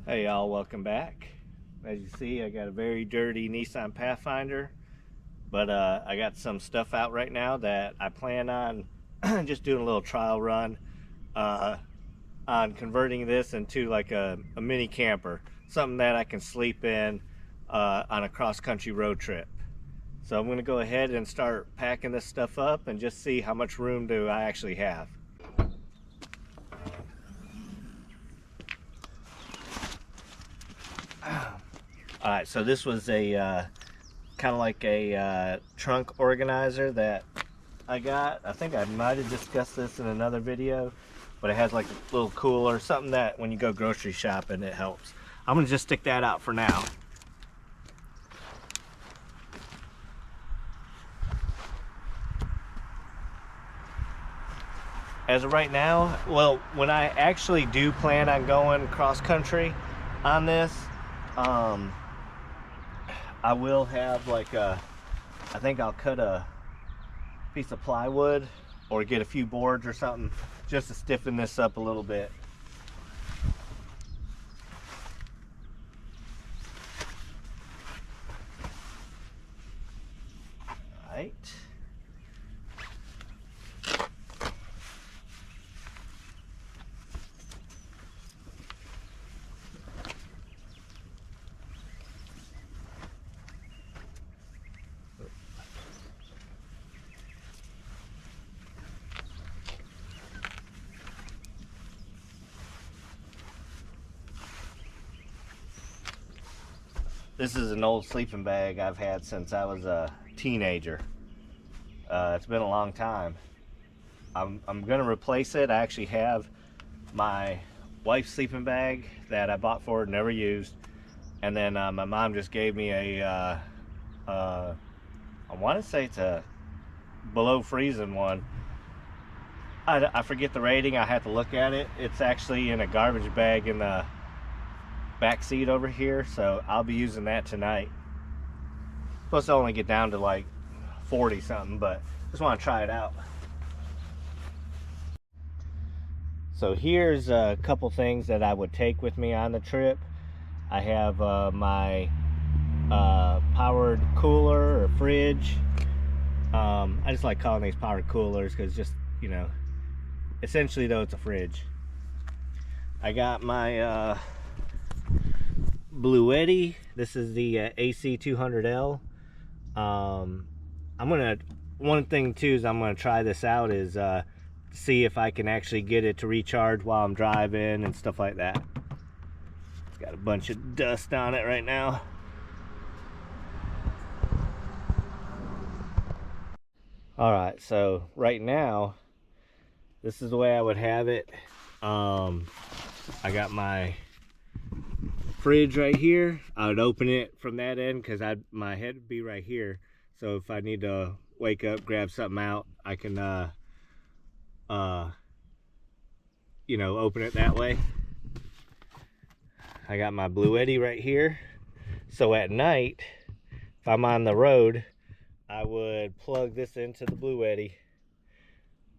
Hey y'all, welcome back. As you see, I got a very dirty Nissan Pathfinder, but I got some stuff out right now that I plan on just doing a little trial run on converting this into like a mini camper, something that I can sleep in on a cross-country road trip. So I'm going to go ahead and start packing this stuff up and just see how much room do I actually have. Alright, so this was a kind of like a trunk organizer that I got. I think I might have discussed this in another video, but it has like a little cooler, something that when you go grocery shopping it helps. I'm going to just stick that out for now. As of right now, well, when I actually do plan on going cross country on this, I will have like I think I'll cut a piece of plywood or get a few boards or something just to stiffen this up a little bit. All right. This is an old sleeping bag I've had since I was a teenager. It's been a long time. I'm gonna replace it. I actually have my wife's sleeping bag that I bought for her, never used. And then my mom just gave me a, I wanna say it's a below freezing one. I forget the rating, I have to look at it. It's actually in a garbage bag in the back seat over here, so I'll be using that tonight. Supposed to only get down to like 40 something, but just want to try it out. So here's a couple things that I would take with me on the trip. I have my powered cooler or fridge. I just like calling these powered coolers because just, you know, essentially though it's a fridge. I got my Blue Eddy. This is the AC200L. One thing too is I'm gonna try this out is see if I can actually get it to recharge while I'm driving and stuff like that. It's got a bunch of dust on it right now. All right, so right now this is the way I would have it. I got my fridge right here. I would open it from that end because my head would be right here, so if I need to wake up, grab something out, I can you know, open it that way. I got my Blue Eddy right here, so at night if I'm on the road I would plug this into the Blue Eddy.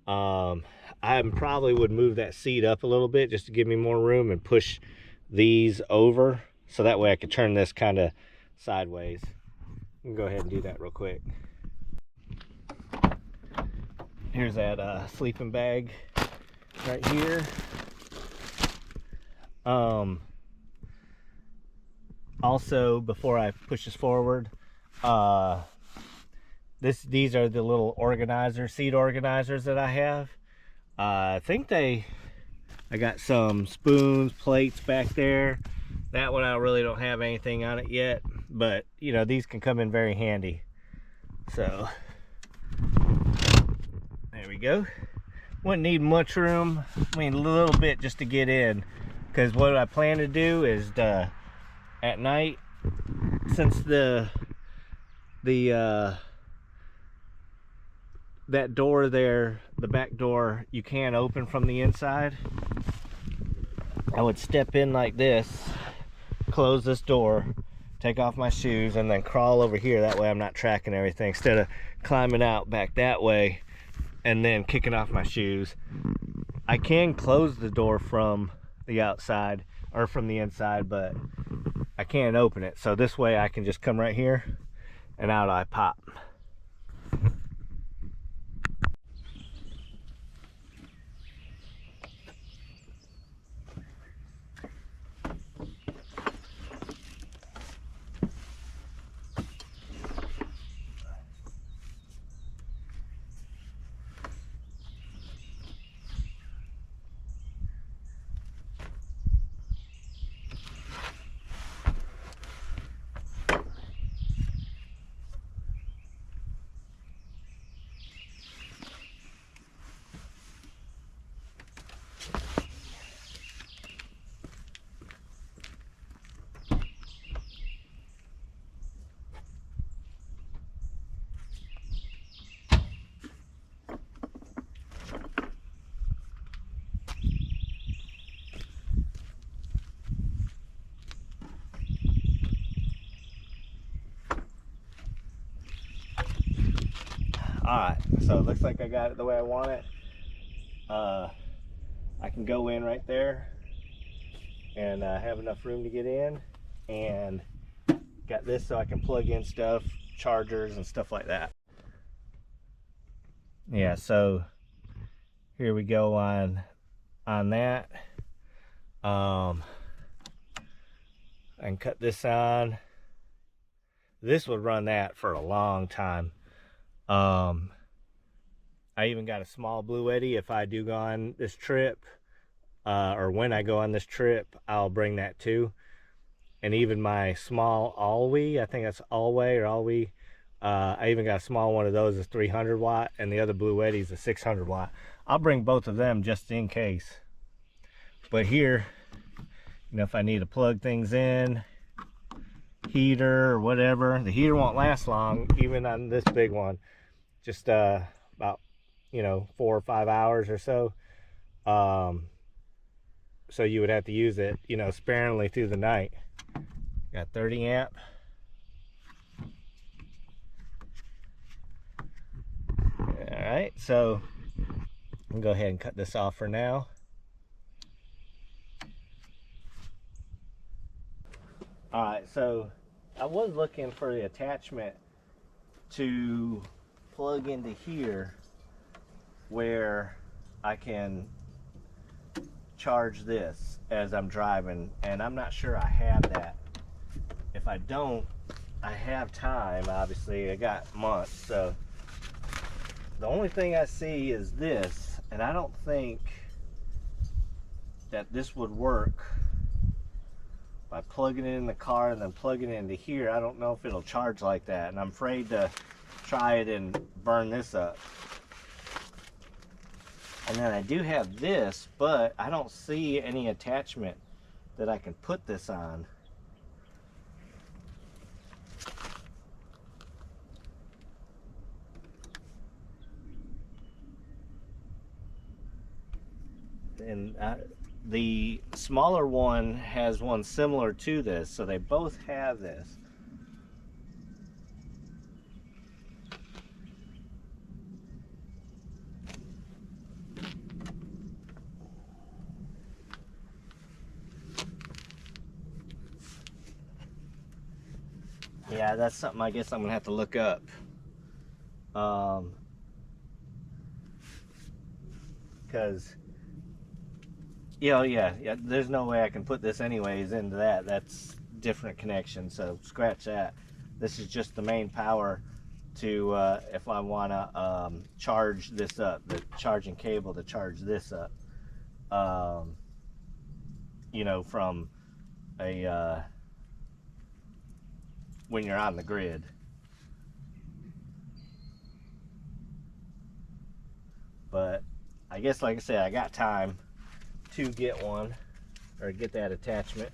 I probably would move that seat up a little bit just to give me more room and push these over so that way I could turn this kind of sideways. I'm gonna go ahead and do that real quick. Here's that sleeping bag right here. Also, before I push this forward, these are the little seat organizers that I have. I think I got some spoons, plates back there. That one I really don't have anything on it yet, but you know, these can come in very handy. So there we go. Wouldn't need much room, I mean a little bit just to get in, because what I plan to do is at night, since that door there, the back door, you can't open from the inside, I would step in like this, close this door, take off my shoes, and then crawl over here. That way I'm not tracking everything, instead of climbing out back that way and then kicking off my shoes. I can close the door from the outside, or from the inside, but I can't open it. So this way I can just come right here and out I pop. Alright, so it looks like I got it the way I want it. I can go in right there and have enough room to get in, and got this so I can plug in stuff, chargers and stuff like that. Yeah, so here we go on that. I can cut this on. This would run that for a long time. I even got a small Blue Eddy. If I do go on this trip, or when I go on this trip, I'll bring that too. And even my small Alway, I think that's Alway or Alway, I even got a small one of those, is 300 watt, and the other Blue Eddy is a 600 watt. I'll bring both of them just in case. But here, you know, if I need to plug things in, heater or whatever, the heater won't last long, even on this big one. Just about, you know, 4 or 5 hours or so. So you would have to use it, you know, sparingly through the night. Got 30 amp. Alright, so I'm gonna go ahead and cut this off for now. Alright, so I was looking for the attachment to plug into here where I can charge this as I'm driving, and I'm not sure I have that. If I don't, I have time. Obviously I got months, so the only thing I see is this, and I don't think that this would work by plugging it in the car and then plugging it into here. I don't know if it'll charge like that, and I'm afraid to try it and burn this up. And then I do have this, but I don't see any attachment that I can put this on. And the smaller one has one similar to this, so they both have this. Yeah, that's something I guess I'm gonna have to look up. Because you know, yeah, there's no way I can put this anyways into that. That's different connection, so scratch that. This is just the main power to if I want to charge this up, the charging cable to charge this up. You know, from a when you're on the grid. But I guess, like I said, I got time to get one, or get that attachment.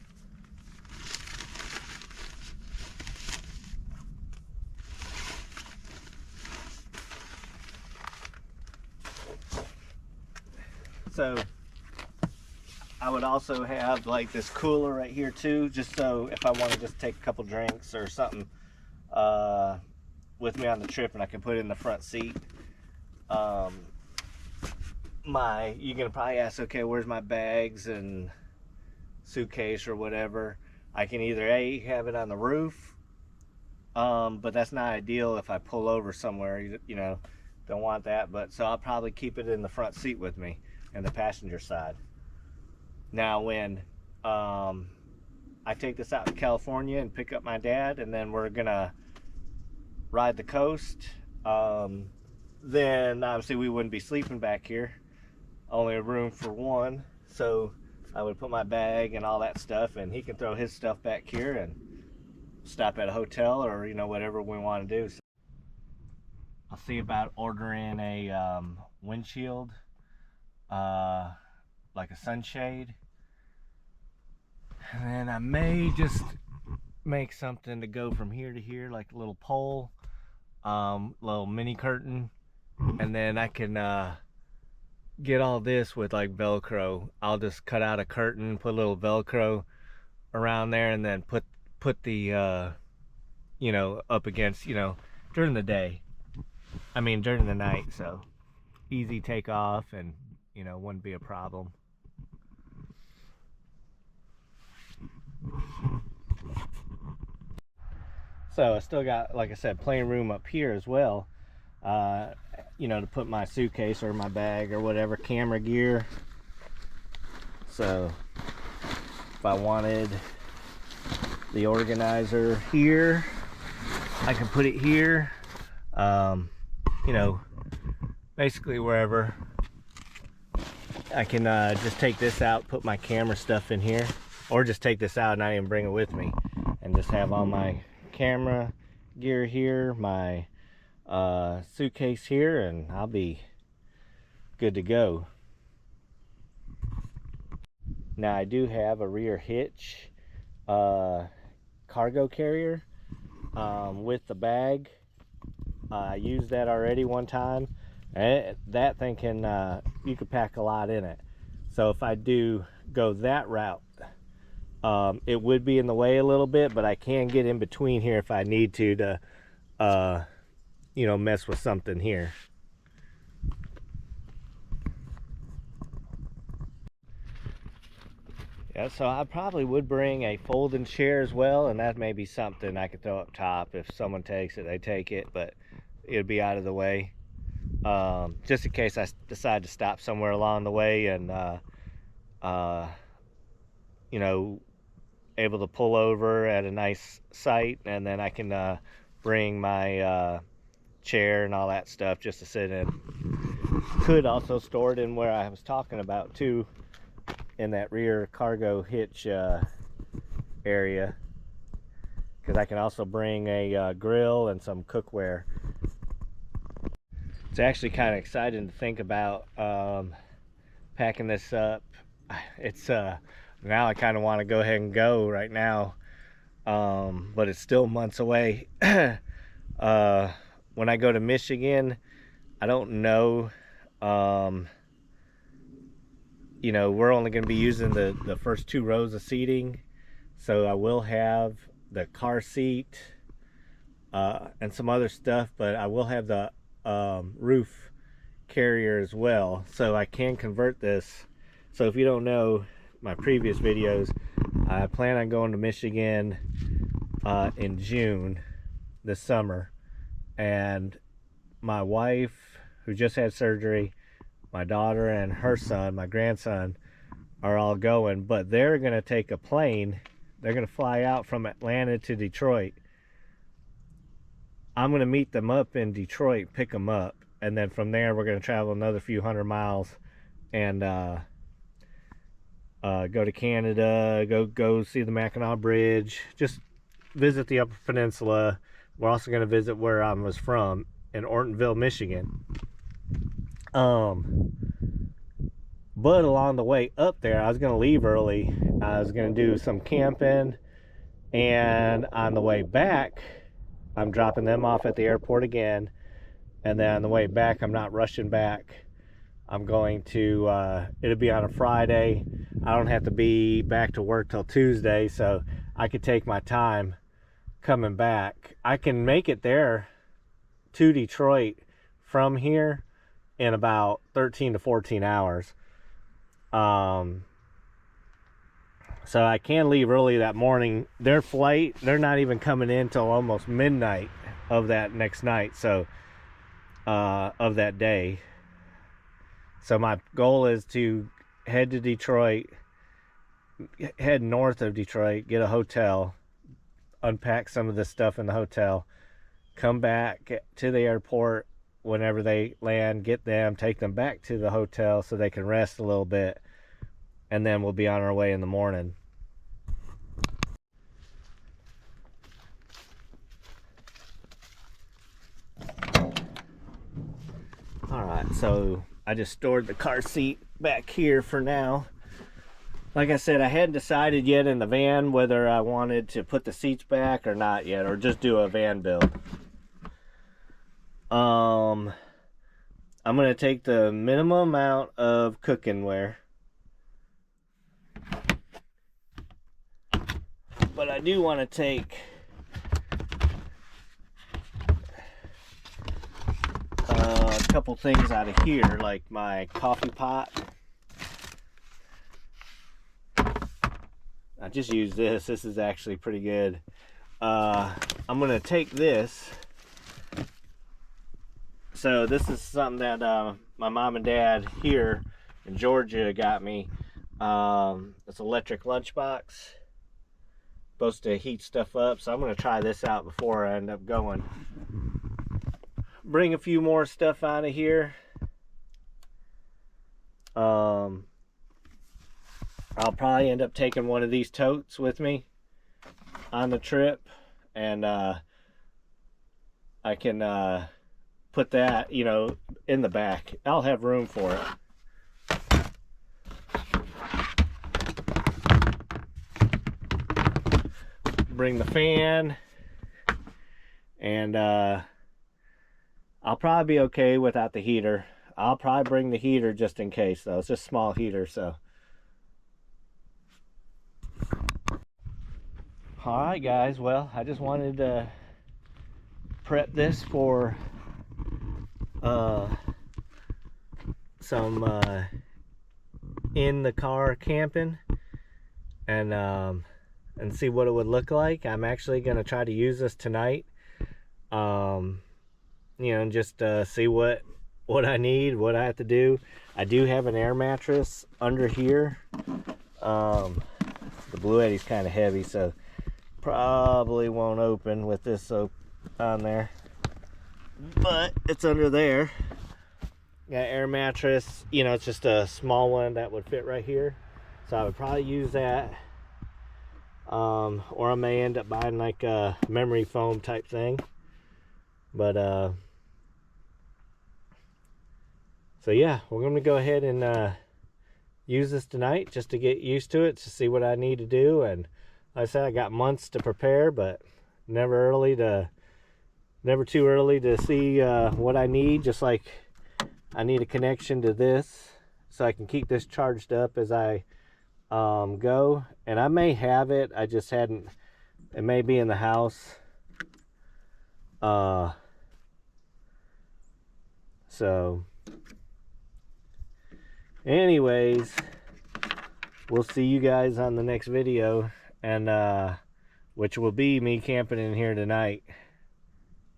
So I would also have like this cooler right here too, just so if I want to just take a couple drinks or something with me on the trip, and I can put it in the front seat. You're gonna probably ask, okay, where's my bags and suitcase or whatever, I can either A, have it on the roof, but that's not ideal if I pull over somewhere, you know, don't want that. But so I'll probably keep it in the front seat with me in the passenger side. Now when I take this out to California and pick up my dad, and then we're gonna ride the coast, then obviously we wouldn't be sleeping back here, only a room for one, so I would put my bag and all that stuff, and he can throw his stuff back here and stop at a hotel, or you know, whatever we want to do. So I'll see about ordering a windshield, like a sunshade, and then I may just make something to go from here to here, like a little pole, little mini curtain, and then I can get all this with like Velcro. I'll just cut out a curtain, put a little Velcro around there, and then put the you know, up against, you know, during the day, I mean during the night, so easy take off, and you know, wouldn't be a problem. So I still got, like I said, plenty room up here as well, you know, to put my suitcase or my bag or whatever, camera gear. So if I wanted the organizer here, I can put it here, you know, basically wherever. I can just take this out, put my camera stuff in here, or just take this out and not even bring it with me, and just have all my camera gear here, my suitcase here, and I'll be good to go. Now I do have a rear hitch cargo carrier with the bag. I used that already one time, and that thing can you could pack a lot in it. So if I do go that route, it would be in the way a little bit, but I can get in between here if I need to you know, mess with something here. Yeah, so I probably would bring a folding chair as well, and that may be something I could throw up top. If someone takes it, they take it, but it'd be out of the way, just in case I decide to stop somewhere along the way, and you know, able to pull over at a nice site, and then I can bring my chair and all that stuff just to sit in. Could also store it in where I was talking about too, in that rear cargo hitch area, because I can also bring a grill and some cookware. It's actually kind of exciting to think about packing this up. It's now I kind of want to go ahead and go right now, but it's still months away. When I go to Michigan, I don't know, you know, we're only going to be using the first 2 rows of seating, so I will have the car seat and some other stuff, but I will have the roof carrier as well, so I can convert this. So if you don't know my previous videos, I plan on going to Michigan in June this summer, and my wife, who just had surgery, my daughter and her son, my grandson, are all going, but they're going to take a plane. They're going to fly out from Atlanta to Detroit. I'm going to meet them up in Detroit, pick them up, and then from there we're going to travel another few hundred miles and go to Canada, go see the Mackinac Bridge, just visit the Upper Peninsula. We're also going to visit where I was from, in Ortonville, Michigan. But along the way up there, I was going to leave early. I was going to do some camping, and on the way back, I'm dropping them off at the airport again, and then on the way back, I'm not rushing back. I'm going to, it'll be on a Friday. I don't have to be back to work till Tuesday, so I could take my time coming back. I can make it there to Detroit from here in about 13 to 14 hours. So I can leave early that morning. Their flight, they're not even coming in till almost midnight of that next night, so of that day. So my goal is to head to Detroit, head north of Detroit, get a hotel, unpack some of this stuff in the hotel, come back to the airport whenever they land, get them, take them back to the hotel so they can rest a little bit, and then we'll be on our way in the morning. Alright, so I just stored the car seat back here for now. Like I said, I hadn't decided yet in the van whether I wanted to put the seats back or not yet, or just do a van build. I'm going to take the minimum amount of cookware, but I do want to take a couple things out of here, like my coffee pot. I just used this. This is actually pretty good. I'm going to take this. So this is something that my mom and dad here in Georgia got me. It's an electric lunchbox. Supposed to heat stuff up. So I'm going to try this out before I end up going. Bring a few more stuff out of here. I'll probably end up taking one of these totes with me on the trip, and I can put that, you know, in the back. I'll have room for it. Bring the fan, and I'll probably be okay without the heater. I'll probably bring the heater just in case, though. It's just a small heater, so. Alright guys, well, I just wanted to prep this for some in the car camping, and see what it would look like. I'm actually going to try to use this tonight, you know, and just see what I need, what I have to do. I do have an air mattress under here. The Blue Eddy's kind of heavy, so probably won't open with this on there, but it's under there. Got air mattress, you know, it's just a small one that would fit right here, so I would probably use that, or I may end up buying like a memory foam type thing. But so yeah, we're going to go ahead and use this tonight just to get used to it, to see what I need to do. And like I said, I got months to prepare, but never too early to see what I need. Just like I need a connection to this so I can keep this charged up as I go. And I may have it, I just hadn't, it may be in the house. So anyways, we'll see you guys on the next video, and which will be me camping in here tonight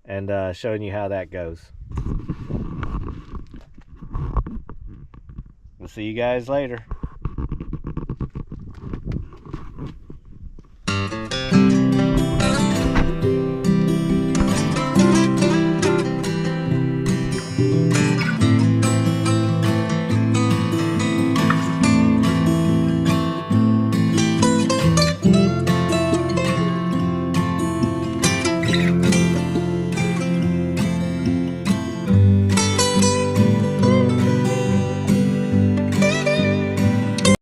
and showing you how that goes. We'll see you guys later.